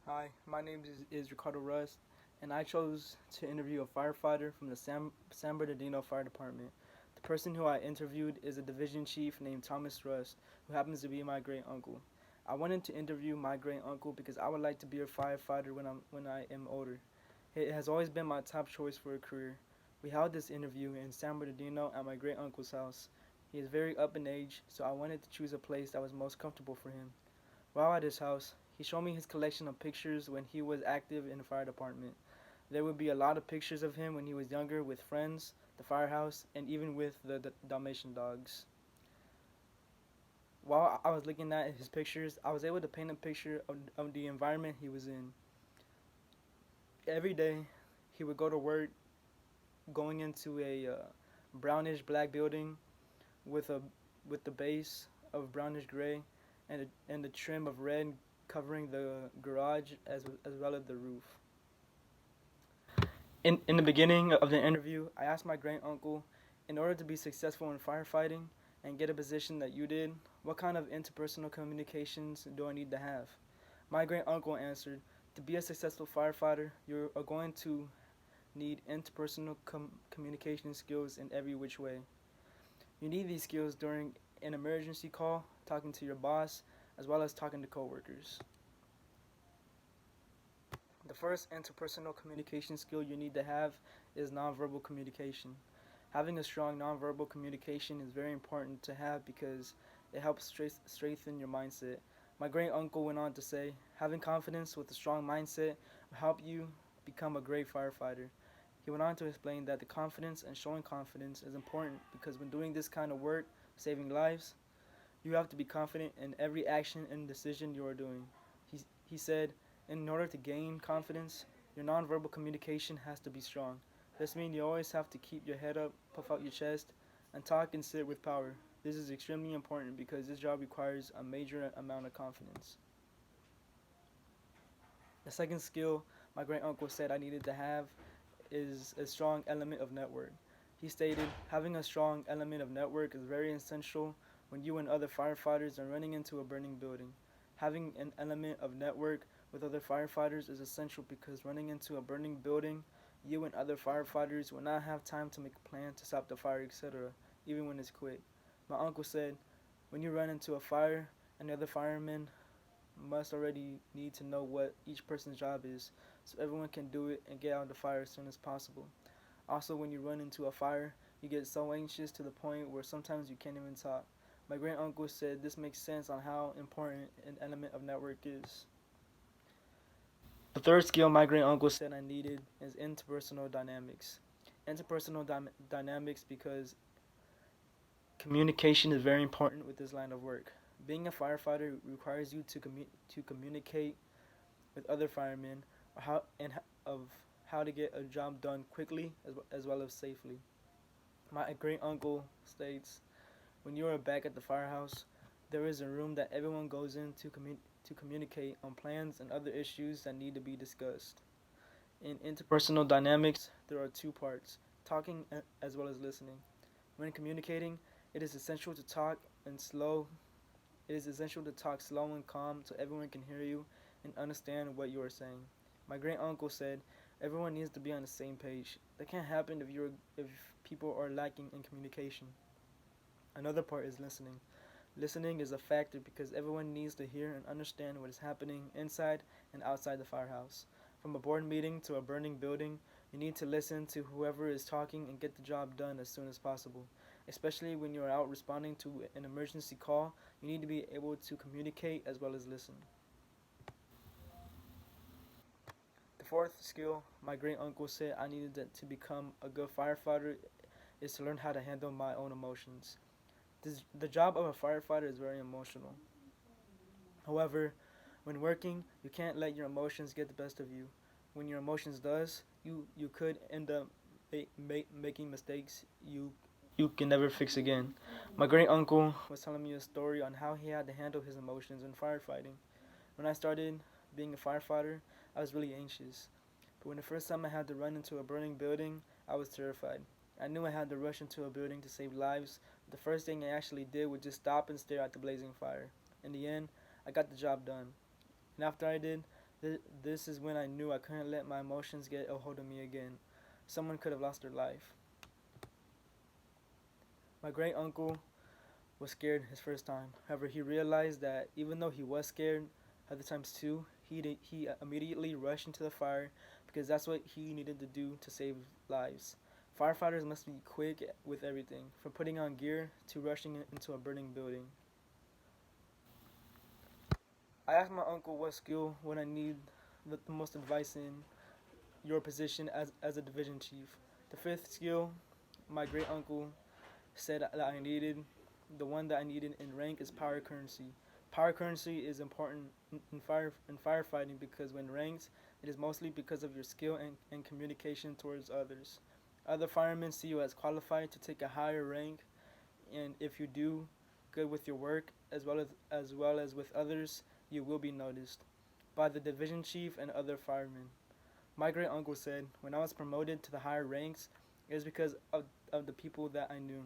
Hi, my name is Ricardo Rust, and I chose to interview a firefighter from the San Bernardino Fire Department. The person who I interviewed is a division chief named Thomas Rust, who happens to be my great uncle. I wanted to interview my great uncle because I would like to be a firefighter when I am older. It has always been my top choice for a career. We held this interview in San Bernardino at my great uncle's house. He is very up in age, so I wanted to choose a place that was most comfortable for him. While at his house, he showed me his collection of pictures when he was active in the fire department. There would be a lot of pictures of him when he was younger with friends, the firehouse, and even with the Dalmatian dogs. While I was looking at his pictures, I was able to paint a picture of the environment he was in. Every day, he would go to work going into a brownish black building with a with the base of brownish gray and the trim of red covering the garage as well as the roof. In the beginning of the interview, I asked my great uncle, in order to be successful in firefighting and get a position that you did, what kind of interpersonal communications do I need to have? My great uncle answered, to be a successful firefighter, you are going to need interpersonal communication skills in every which way. You need these skills during an emergency call, talking to your boss, as well as talking to coworkers. The first interpersonal communication skill you need to have is nonverbal communication. Having a strong nonverbal communication is very important to have because it helps strengthen your mindset. My great uncle went on to say, having confidence with a strong mindset will help you become a great firefighter. He went on to explain that the confidence and showing confidence is important because when doing this kind of work, saving lives, you have to be confident in every action and decision you are doing. He said, in order to gain confidence, your nonverbal communication has to be strong. This means you always have to keep your head up, puff out your chest, and talk and sit with power. This is extremely important because this job requires a major amount of confidence. The second skill my great uncle said I needed to have is a strong element of network. He stated, having a strong element of network is very essential when you and other firefighters are running into a burning building. Having an element of network with other firefighters is essential because running into a burning building, you and other firefighters will not have time to make a plan to stop the fire, etc., even when it's quick. My uncle said, when you run into a fire, and the other firemen must already need to know what each person's job is so everyone can do it and get out of the fire as soon as possible. Also, when you run into a fire, you get so anxious to the point where sometimes you can't even talk. My great uncle said this makes sense on how important an element of network is. The third skill my great uncle said I needed is interpersonal dynamics. Interpersonal dynamics because communication is very important with this line of work. Being a firefighter requires you to communicate with other firemen of how to get a job done quickly as well as safely. My great uncle states, when you are back at the firehouse, there is a room that everyone goes in to communicate on plans and other issues that need to be discussed. In interpersonal dynamics, there are two parts, talking as well as listening. When communicating, it is essential to talk and slow. It is essential to talk slow and calm so everyone can hear you and understand what you are saying. My great uncle said, everyone needs to be on the same page. That can't happen if people are lacking in communication. Another part is listening. Listening is a factor because everyone needs to hear and understand what is happening inside and outside the firehouse. From a board meeting to a burning building, you need to listen to whoever is talking and get the job done as soon as possible. Especially when you are out responding to an emergency call, you need to be able to communicate as well as listen. The fourth skill my great uncle said I needed to become a good firefighter is to learn how to handle my own emotions. The job of a firefighter is very emotional. However, when working, you can't let your emotions get the best of you. When your emotions does, you could end up making mistakes you can never fix again. My great uncle was telling me a story on how he had to handle his emotions in firefighting. When I started being a firefighter, I was really anxious. But when the first time I had to run into a burning building, I was terrified. I knew I had to rush into a building to save lives, but the first thing I actually did was just stop and stare at the blazing fire. In the end, I got the job done. And after I did, This is when I knew I couldn't let my emotions get a hold of me again. Someone could have lost their life. My great uncle was scared his first time. However, he realized that even though he was scared other times too, he immediately rushed into the fire because that's what he needed to do to save lives. Firefighters must be quick with everything, from putting on gear to rushing into a burning building. I asked my uncle what skill would I need the most advice in your position as a division chief. The fifth skill, my great uncle said that I needed, the one that I needed in rank is power currency. Power currency is important in firefighting because when ranked, it is mostly because of your skill and communication towards others. Other firemen see you as qualified to take a higher rank, and if you do good with your work as well as with others, you will be noticed by the division chief and other firemen. My great uncle said when I was promoted to the higher ranks, it was because of the people that I knew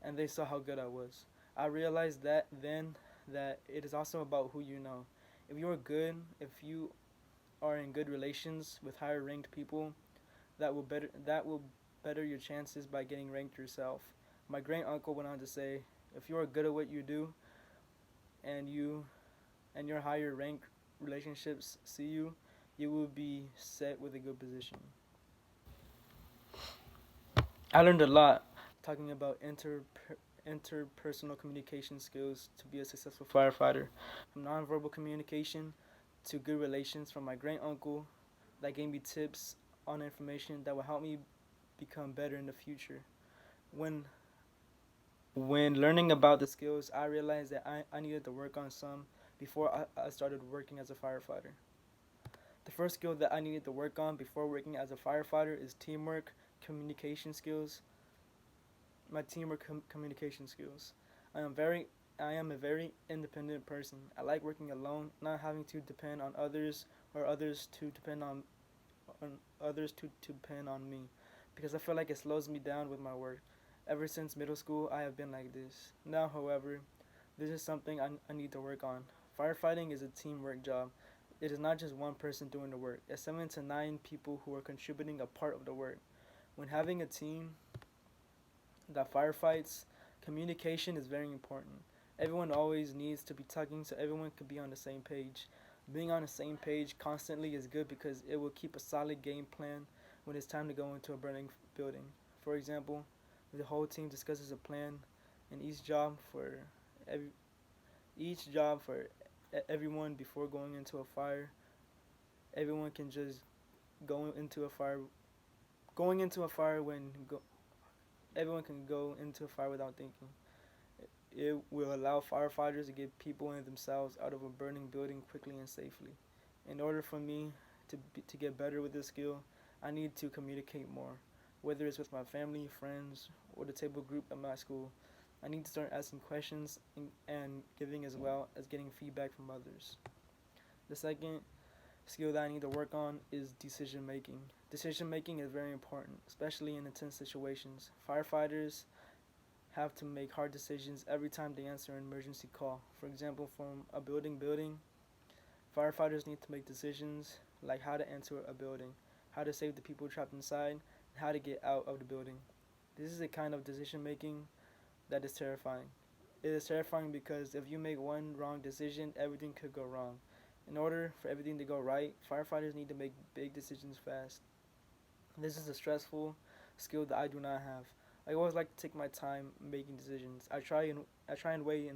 and they saw how good I was. I realized that then that it is also about who you know. If you are good, if you are in good relations with higher ranked people, that will better your chances by getting ranked yourself. My great uncle went on to say, if you are good at what you do and your higher rank relationships see you, you will be set with a good position. I learned a lot talking about interpersonal communication skills to be a successful firefighter, from nonverbal communication to good relations from my great uncle that gave me tips on information that will help me become better in the future. When when learning about the skills, I realized that I needed to work on some before I started working as a firefighter. The first skill that I needed to work on before working as a firefighter is teamwork, communication skills, my teamwork communication skills. I am very I am a very independent person. I like working alone, not having to depend on others or on others to depend on me because I feel like it slows me down with my work. Ever since middle school, I have been like this. Now, however, this is something I need to work on. Firefighting is a teamwork job. It is not just one person doing the work. It's 7 to 9 people who are contributing a part of the work. When having a team that firefights, communication is very important. Everyone always needs to be talking so everyone can be on the same page. Being on the same page constantly is good because it will keep a solid game plan when it's time to go into a burning building. For example, the whole team discusses a plan and every, each job for everyone before going into a fire. Everyone can just go into a fire. Going into a fire when go, everyone can go into a fire without thinking. It will allow firefighters to get people and themselves out of a burning building quickly and safely. In order for me to get better with this skill, I need to communicate more, whether it's with my family, friends, or the table group at my school. I need to start asking questions and giving as well as getting feedback from others. The second skill that I need to work on is decision making. Decision making is very important, especially in intense situations. Firefighters have to make hard decisions every time they answer an emergency call. For example, from a building, firefighters need to make decisions like how to enter a building, how to save the people trapped inside, and how to get out of the building. This is a kind of decision making that is terrifying. It is terrifying because if you make one wrong decision, everything could go wrong. In order for everything to go right, firefighters need to make big decisions fast. This is a stressful skill that I do not have. I always like to take my time making decisions. I try and weigh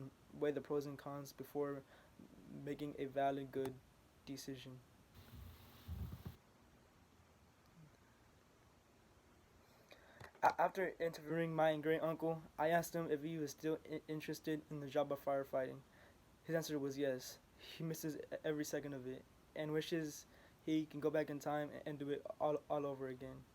the pros and cons before making a valid good decision. After interviewing my great uncle, I asked him if he was still interested in the job of firefighting. His answer was yes. He misses every second of it and wishes he can go back in time and do it all over again.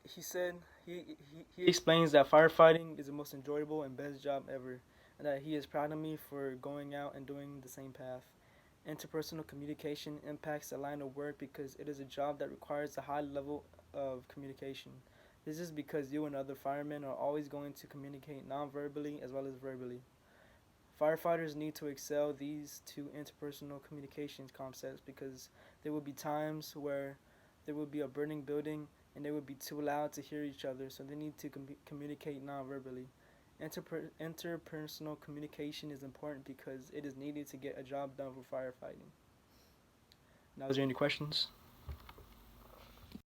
He said he explains that firefighting is the most enjoyable and best job ever, and that he is proud of me for going out and doing the same path. Interpersonal communication impacts the line of work because it is a job that requires a high level of communication. This is because you and other firemen are always going to communicate non-verbally as well as verbally. Firefighters need to excel these two interpersonal communications concepts because there will be times where there will be a burning building and they would be too loud to hear each other, so they need to communicate non-verbally. Interpersonal communication is important because it is needed to get a job done for firefighting. Now, is there any questions?